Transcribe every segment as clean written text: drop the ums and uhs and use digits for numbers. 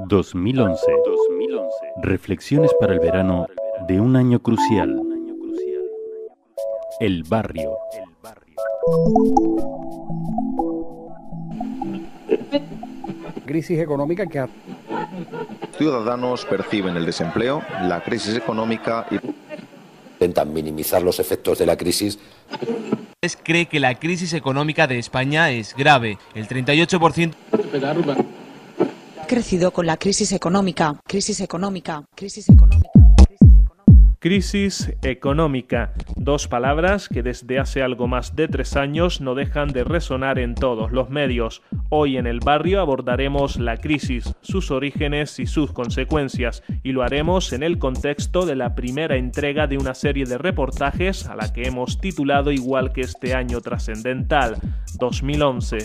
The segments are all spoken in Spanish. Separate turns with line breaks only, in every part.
2011. Reflexiones para el verano de un año crucial. El barrio.
Crisis económica que
Ciudadanos perciben el desempleo, la crisis económica y
intentan minimizar los efectos de la crisis.
Cree que la crisis económica de España es grave. El 38%
ha crecido con la crisis económica. Crisis económica.
Crisis económica, dos palabras que desde hace algo más de 3 años no dejan de resonar en todos los medios. Hoy en El Barrio abordaremos la crisis, sus orígenes y sus consecuencias, y lo haremos en el contexto de la primera entrega de una serie de reportajes a la que hemos titulado igual que este año trascendental, 2011.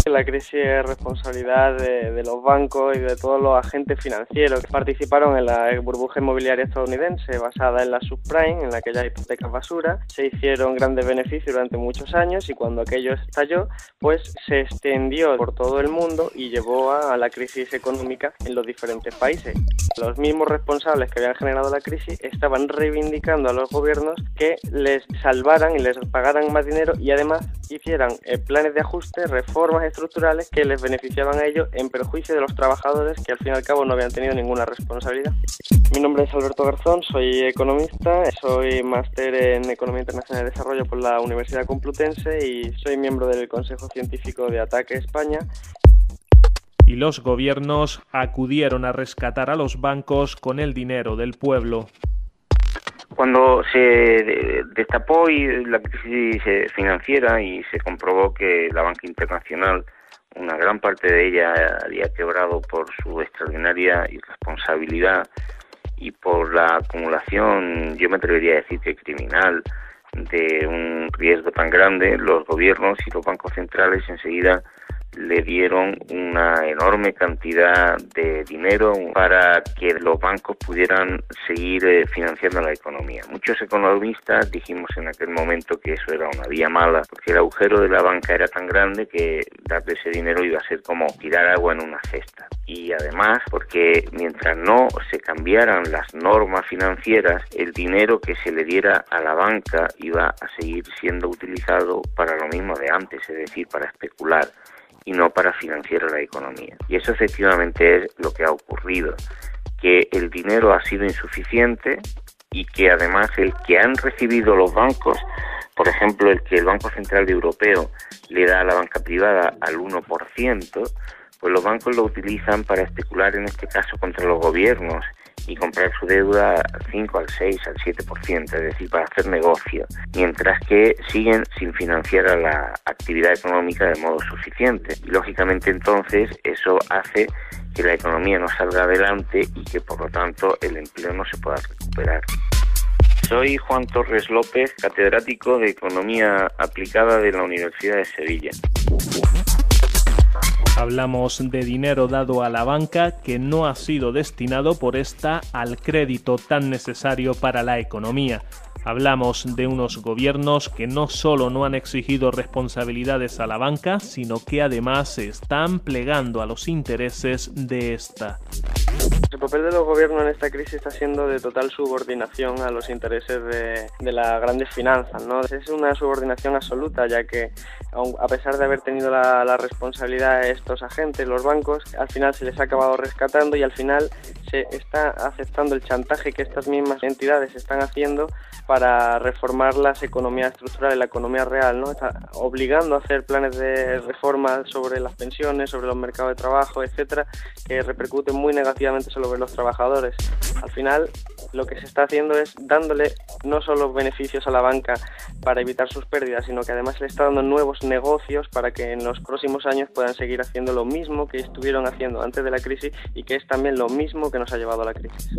La crisis es responsabilidad de los bancos y de todos los agentes financieros que participaron en la burbuja inmobiliaria estadounidense basada en la subprime, en aquellas hipotecas basura. Se hicieron grandes beneficios durante muchos años y cuando aquello estalló, pues se extendió por todo el mundo y llevó a la crisis económica en los diferentes países. Los mismos responsables que habían generado la crisis estaban reivindicando a los gobiernos que les salvaran y les pagaran más dinero y además hicieran planes de ajuste, reformas estructurales que les beneficiaban a ellos en perjuicio de los trabajadores que al fin y al cabo no habían tenido ninguna responsabilidad. Mi nombre es Alberto Garzón, soy economista, soy máster en Economía Internacional y Desarrollo por la Universidad Complutense y soy miembro del Consejo Científico de Ataque España.
Y los gobiernos acudieron a rescatar a los bancos con el dinero del pueblo.
Cuando se destapó la crisis financiera y se comprobó que la banca internacional, una gran parte de ella había quebrado por su extraordinaria irresponsabilidad y por la acumulación, yo me atrevería a decir que criminal, de un riesgo tan grande, los gobiernos y los bancos centrales enseguida le dieron una enorme cantidad de dinero para que los bancos pudieran seguir financiando la economía. Muchos economistas dijimos en aquel momento que eso era una vía mala, porque el agujero de la banca era tan grande que darle ese dinero iba a ser como tirar agua en una cesta. Y además, porque mientras no se cambiaran las normas financieras, el dinero que se le diera a la banca iba a seguir siendo utilizado para lo mismo de antes, es decir, para especular y no para financiar la economía. Y eso efectivamente es lo que ha ocurrido, que el dinero ha sido insuficiente y que además el que han recibido los bancos, por ejemplo el que el Banco Central Europeo le da a la banca privada al 1%, pues los bancos lo utilizan para especular en este caso contra los gobiernos y comprar su deuda al 5, al 6, al 7%, es decir, para hacer negocio, mientras que siguen sin financiar a la actividad económica de modo suficiente. Y lógicamente entonces eso hace que la economía no salga adelante y que por lo tanto el empleo no se pueda recuperar. Soy Juan Torres López, catedrático de Economía Aplicada de la Universidad de Sevilla.
Hablamos de dinero dado a la banca que no ha sido destinado por esta al crédito tan necesario para la economía. Hablamos de unos gobiernos que no solo no han exigido responsabilidades a la banca, sino que además se están plegando a los intereses de esta.
El papel de los gobiernos en esta crisis está siendo de total subordinación a los intereses de las grandes finanzas, ¿no? Es una subordinación absoluta, ya que a pesar de haber tenido la responsabilidad de estos agentes, los bancos, al final se les ha acabado rescatando y al final se está aceptando el chantaje que estas mismas entidades están haciendo para reformar las economías estructurales, la economía real, ¿no? Está obligando a hacer planes de reforma sobre las pensiones, sobre los mercados de trabajo, etcétera, que repercuten muy negativamente sobre los trabajadores. Al final, lo que se está haciendo es dándole no solo beneficios a la banca para evitar sus pérdidas, sino que además le está dando nuevos negocios para que en los próximos años puedan seguir haciendo lo mismo que estuvieron haciendo antes de la crisis y que es también lo mismo que nos ha llevado a la crisis.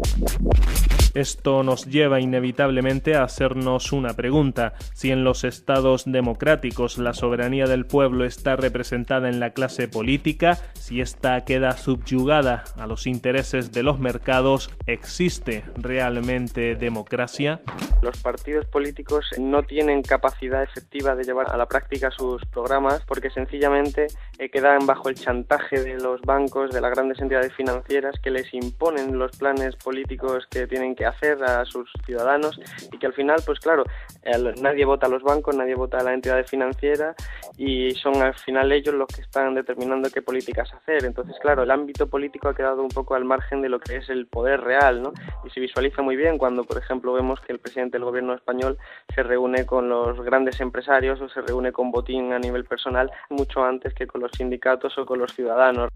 Esto nos lleva inevitablemente a hacernos una pregunta. Si en los estados democráticos la soberanía del pueblo está representada en la clase política, si ésta queda subyugada a los intereses de los mercados, ¿existe realmente democracia?
Los partidos políticos no tienen capacidad efectiva de llevar a la práctica sus programas porque sencillamente quedan bajo el chantaje de los bancos, de las grandes entidades financieras que les imponen los planes políticos que tienen que hacer a sus ciudadanos y que al final, pues claro, nadie vota a los bancos, nadie vota a las entidades financieras y son al final ellos los que están determinando qué políticas hacer. Entonces, claro, el ámbito político ha quedado un poco al margen de lo que es el poder real, ¿no? Y se visualiza muy bien cuando, por ejemplo, vemos que el presidente del gobierno español se reúne con los grandes empresarios o se reúne con Botín a nivel personal mucho antes que con los sindicatos o con los ciudadanos.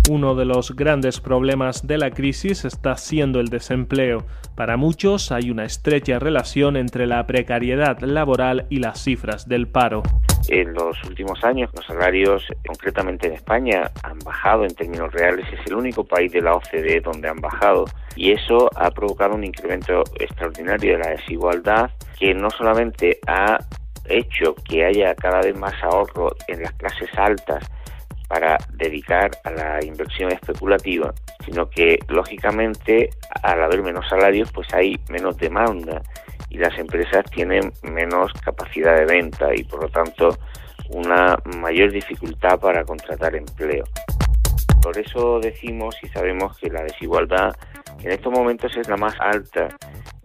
Uno de los grandes problemas de la crisis está siendo el desempleo. Para muchos hay una estrecha relación entre la precariedad laboral y las cifras del paro.
En los últimos años los salarios, concretamente en España, han bajado en términos reales. Es el único país de la OCDE donde han bajado y eso ha provocado un incremento extraordinario de la desigualdad que no solamente ha hecho que haya cada vez más ahorro en las clases altas para dedicar a la inversión especulativa, sino que, lógicamente, al haber menos salarios, pues hay menos demanda y las empresas tienen menos capacidad de venta y, por lo tanto, una mayor dificultad para contratar empleo. Por eso decimos y sabemos que la desigualdad en estos momentos es la más alta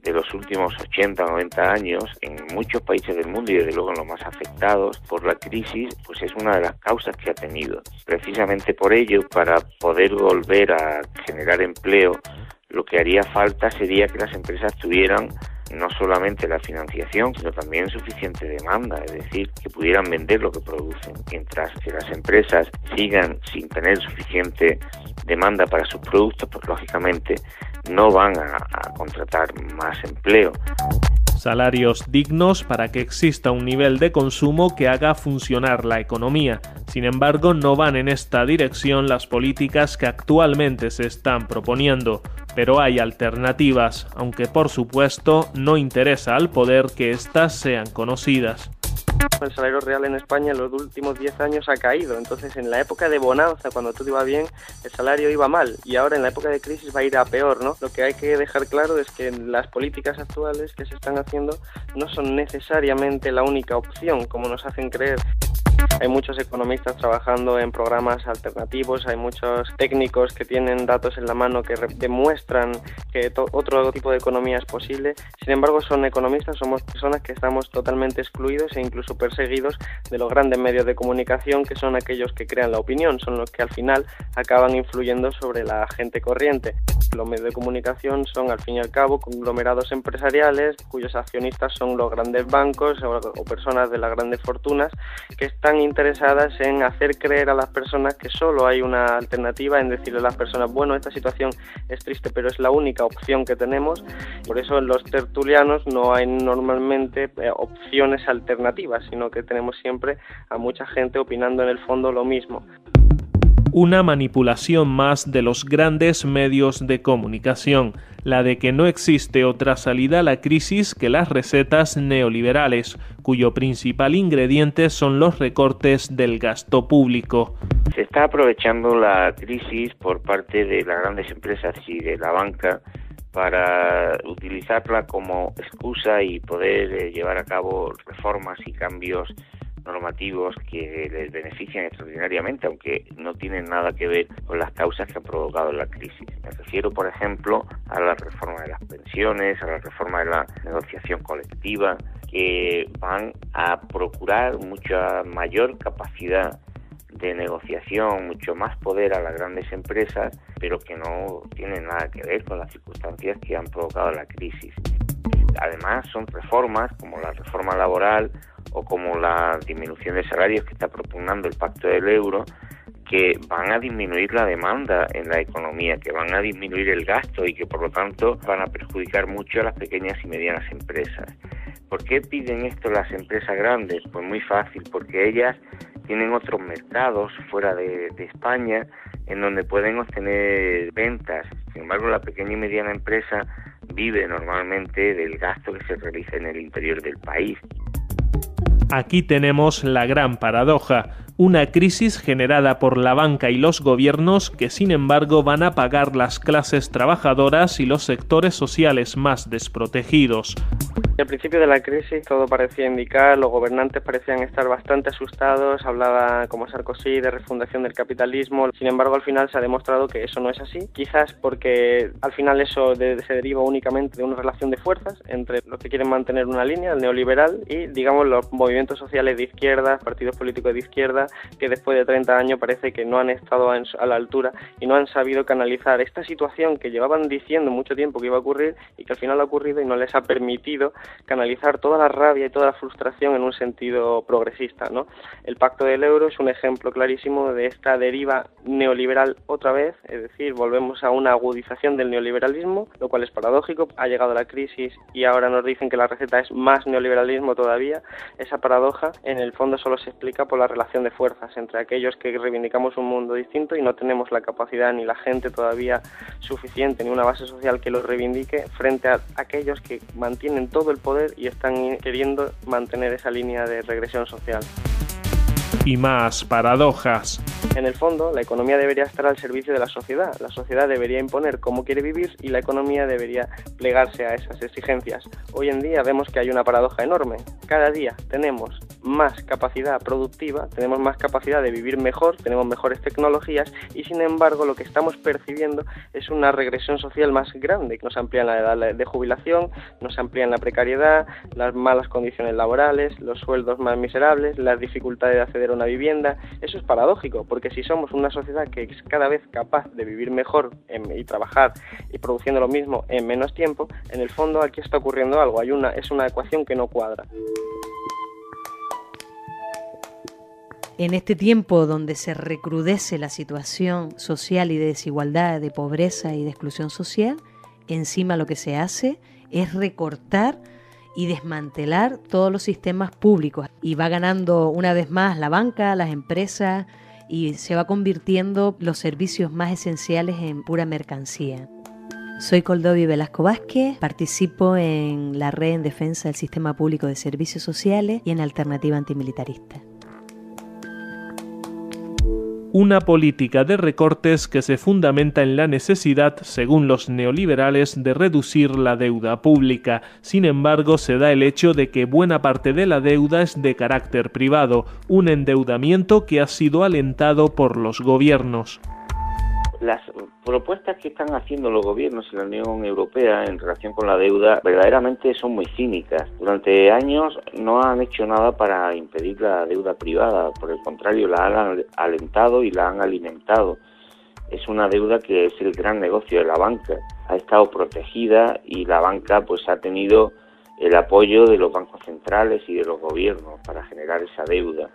de los últimos 80 o 90 años en muchos países del mundo y desde luego en los más afectados por la crisis, pues es una de las causas que ha tenido. Precisamente por ello, para poder volver a generar empleo, lo que haría falta sería que las empresas tuvieran no solamente la financiación, sino también suficiente demanda, es decir, que pudieran vender lo que producen. Mientras que las empresas sigan sin tener suficiente demanda para sus productos, pues lógicamente no van a contratar más empleo.
Salarios dignos para que exista un nivel de consumo que haga funcionar la economía. Sin embargo, no van en esta dirección las políticas que actualmente se están proponiendo. Pero hay alternativas, aunque por supuesto no interesa al poder que éstas sean conocidas.
El salario real en España en los últimos 10 años ha caído, entonces en la época de bonanza, cuando todo iba bien, el salario iba mal y ahora en la época de crisis va a ir a peor, ¿no? Lo que hay que dejar claro es que las políticas actuales que se están haciendo no son necesariamente la única opción, como nos hacen creer. Hay muchos economistas trabajando en programas alternativos, hay muchos técnicos que tienen datos en la mano que demuestran que otro tipo de economía es posible. Sin embargo, son economistas, somos personas que estamos totalmente excluidos e incluso perseguidos de los grandes medios de comunicación, que son aquellos que crean la opinión, son los que al final acaban influyendo sobre la gente corriente. Los medios de comunicación son, al fin y al cabo, conglomerados empresariales cuyos accionistas son los grandes bancos o personas de las grandes fortunas que están interesadas en hacer creer a las personas que solo hay una alternativa, en decirle a las personas, bueno, esta situación es triste, pero es la única opción que tenemos. Por eso en los tertulianos no hay normalmente opciones alternativas, sino que tenemos siempre a mucha gente opinando en el fondo lo mismo.
Una manipulación más de los grandes medios de comunicación, la de que no existe otra salida a la crisis que las recetas neoliberales, cuyo principal ingrediente son los recortes del gasto público.
Se está aprovechando la crisis por parte de las grandes empresas y de la banca para utilizarla como excusa y poder llevar a cabo reformas y cambios normativos que les benefician extraordinariamente, aunque no tienen nada que ver con las causas que han provocado la crisis. Me refiero, por ejemplo, a la reforma de las pensiones, a la reforma de la negociación colectiva, que van a procurar mucha mayor capacidad de negociación, mucho más poder a las grandes empresas, pero que no tienen nada que ver con las circunstancias que han provocado la crisis. Además, son reformas como la reforma laboral o como la disminución de salarios que está propugnando el Pacto del Euro, que van a disminuir la demanda en la economía, que van a disminuir el gasto y que por lo tanto van a perjudicar mucho a las pequeñas y medianas empresas. ¿Por qué piden esto las empresas grandes? Pues muy fácil, porque ellas tienen otros mercados fuera de España en donde pueden obtener ventas. Sin embargo, la pequeña y mediana empresa vive normalmente del gasto que se realiza en el interior del país.
Aquí tenemos la gran paradoja, una crisis generada por la banca y los gobiernos que sin embargo van a pagar las clases trabajadoras y los sectores sociales más desprotegidos.
Al principio de la crisis todo parecía indicar, los gobernantes parecían estar bastante asustados, hablaba como Sarkozy de refundación del capitalismo, sin embargo al final se ha demostrado que eso no es así, quizás porque al final eso se deriva únicamente de una relación de fuerzas entre los que quieren mantener una línea, el neoliberal, y digamos los movimientos sociales de izquierda, partidos políticos de izquierda, que después de 30 años parece que no han estado a la altura y no han sabido canalizar esta situación que llevaban diciendo mucho tiempo que iba a ocurrir y que al final ha ocurrido y no les ha permitido canalizar toda la rabia y toda la frustración en un sentido progresista, ¿no? El Pacto del Euro es un ejemplo clarísimo de esta deriva neoliberal otra vez, es decir, volvemos a una agudización del neoliberalismo, lo cual es paradójico. Ha llegado la crisis y ahora nos dicen que la receta es más neoliberalismo todavía. Esa paradoja en el fondo solo se explica por la relación de fuerzas entre aquellos que reivindicamos un mundo distinto y no tenemos la capacidad ni la gente todavía suficiente ni una base social que lo reivindique frente a aquellos que mantienen todo el poder y están queriendo mantener esa línea de regresión social.
Y más paradojas.
En el fondo, la economía debería estar al servicio de la sociedad debería imponer cómo quiere vivir y la economía debería plegarse a esas exigencias. Hoy en día vemos que hay una paradoja enorme. Cada día tenemos más capacidad productiva, tenemos más capacidad de vivir mejor, tenemos mejores tecnologías y sin embargo lo que estamos percibiendo es una regresión social más grande. Nos amplían la edad de jubilación, nos amplían la precariedad, las malas condiciones laborales, los sueldos más miserables, las dificultades de acceder a una vivienda. Eso es paradójico, porque si somos una sociedad que es cada vez capaz de vivir mejor y trabajar y produciendo lo mismo en menos tiempo, en el fondo aquí está ocurriendo algo, es una ecuación que no cuadra.
En este tiempo donde se recrudece la situación social y de desigualdad, de pobreza y de exclusión social, encima lo que se hace es recortar y desmantelar todos los sistemas públicos. Y va ganando una vez más la banca, las empresas, y se va convirtiendo los servicios más esenciales en pura mercancía. Soy Coldovi Velasco Vázquez, participo en la Red en Defensa del Sistema Público de Servicios Sociales y en Alternativa Antimilitarista.
Una política de recortes que se fundamenta en la necesidad, según los neoliberales, de reducir la deuda pública. Sin embargo, se da el hecho de que buena parte de la deuda es de carácter privado, un endeudamiento que ha sido alentado por los gobiernos.
Las propuestas que están haciendo los gobiernos y la Unión Europea en relación con la deuda verdaderamente son muy cínicas. Durante años no han hecho nada para impedir la deuda privada, por el contrario la han alentado y la han alimentado. Es una deuda que es el gran negocio de la banca. Ha estado protegida y la banca pues ha tenido el apoyo de los bancos centrales y de los gobiernos para generar esa deuda.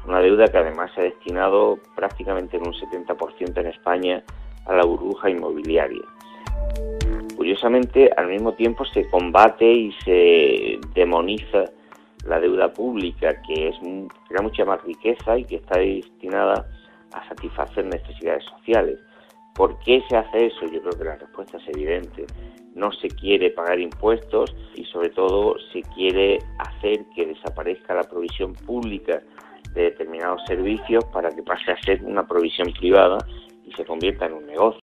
Una deuda que además se ha destinado prácticamente en un 70% en España a la burbuja inmobiliaria. Curiosamente, al mismo tiempo se combate y se demoniza la deuda pública, que crea mucha más riqueza y que está destinada a satisfacer necesidades sociales. ¿Por qué se hace eso? Yo creo que la respuesta es evidente. No se quiere pagar impuestos y sobre todo se quiere hacer que desaparezca la provisión pública de determinados servicios para que pase a ser una provisión privada y se convierta en un negocio.